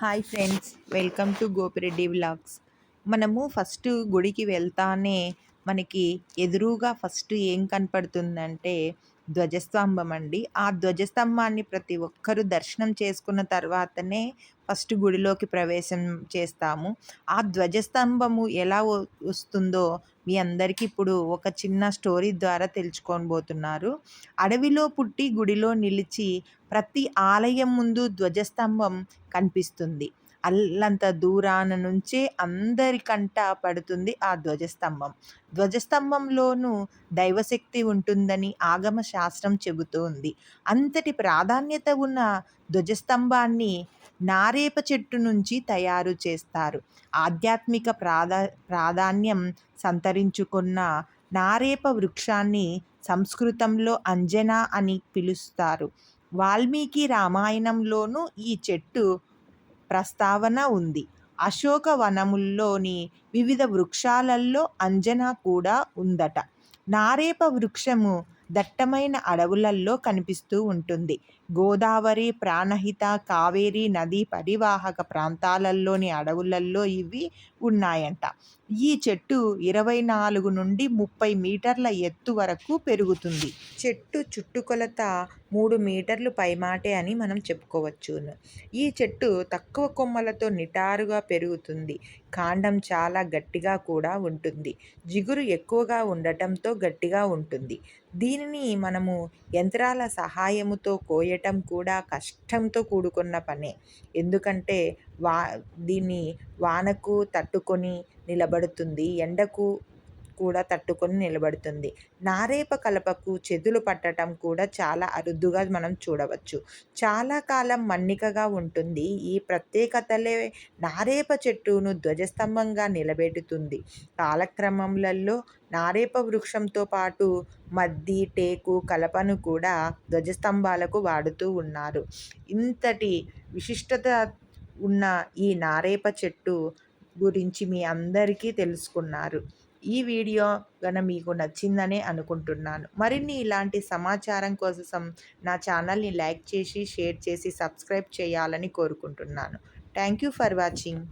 Hi friends, welcome to Gopireddy vlogs. మనము first గుడికి వెళ్తానే మనకి ఎదురుగా ఫస్ట్ ఏం కనపడుతుందంటే ధ్వజస్తంభం అండి. ఆ ధ్వజస్తంభాన్ని ప్రతి ఒక్కరూ దర్శనం చేసుకున్న తర్వాతనే ఫస్ట్ గుడిలోకి ప్రవేశం చేస్తాము. ఆ ధ్వజస్తంభము ఎలా వస్తుందో మీ అందరికీ ఇప్పుడు ఒక చిన్న స్టోరీ ద్వారా తెలుసుకోబోతున్నారు. అడవిలో పుట్టి గుడిలో నిలిచి ప్రతి ఆలయం ముందు ధ్వజస్తంభం కనిపిస్తుంది. అల్లంత దూరాన నుంచే అందరి కంట పడుతుంది ఆ ధ్వజస్తంభం. ధ్వజస్తంభంలోనూ దైవశక్తి ఉంటుందని ఆగమ శాస్త్రం చెబుతోంది. అంతటి ప్రాధాన్యత ఉన్న ధ్వజస్తంభాన్ని నారేప చెట్టు నుంచి తయారు చేస్తారు. ఆధ్యాత్మిక ప్రాధాన్యం సంతరించుకున్న నారేప వృక్షాన్ని సంస్కృతంలో అంజన అని పిలుస్తారు. వాల్మీకి రామాయణంలోనూ ఈ చెట్టు ప్రస్తావన ఉంది. అశోక వనముల్లోని వివిధ వృక్షాలలో అంజన కూడా ఉందట. నారేప వృక్షము దట్టమైన అడవులలో కనిపిస్తూ ఉంటుంది. గోదావరి, ప్రాణహిత, కావేరీ నదీ పరివాహక ప్రాంతాలలోని అడవులలో ఇవి ఉన్నాయంట. ఈ చెట్టు 24 నుండి 30 మీటర్ల ఎత్తు వరకు పెరుగుతుంది. చెట్టు చుట్టుకొలత 3 మీటర్లు పైమాటే అని మనం చెప్పుకోవచ్చును. ఈ చెట్టు తక్కువ కొమ్మలతో నిటారుగా పెరుగుతుంది. కాండం చాలా గట్టిగా కూడా ఉంటుంది. జిగురు ఎక్కువగా ఉండటంతో గట్టిగా ఉంటుంది. దీనిని మనము యంత్రాల సహాయముతో కోయటం కూడా కష్టంతో కూడుకున్న పనే. ఎందుకంటే దీన్ని వానకు తట్టుకొని నిలబడుతుంది, ఎండకు కూడా తట్టుకొని నిలబడుతుంది. నారేప కలపకు చెదులు పట్టడం కూడా చాలా అరుదుగా మనం చూడవచ్చు. చాలా కాలం మన్నికగా ఉంటుంది. ఈ ప్రత్యేకతలే నారేప చెట్టును ధ్వజస్తంభంగా నిలబెడుతుంది. కాలక్రమంలో నారేప వృక్షంతో పాటు మద్ది, టేకు, కలపను కూడా ధ్వజస్తంభాలకు వాడుతూ ఉన్నారు. ఇంతటి విశిష్టత ఉన్న ఈ నారేప చెట్టు గురించి మీ అందరికీ తెలుసుకున్నారు. ఈ వీడియో మీకు నచ్చిందనే అనుకుంటున్నాను. మరిన్ని ఇలాంటి సమాచారం కోసం నా ఛానల్ని లైక్ చేసి, షేర్ చేసి, సబ్స్క్రైబ్ చేయాలని కోరుకుంటున్నాను. Thank you for watching.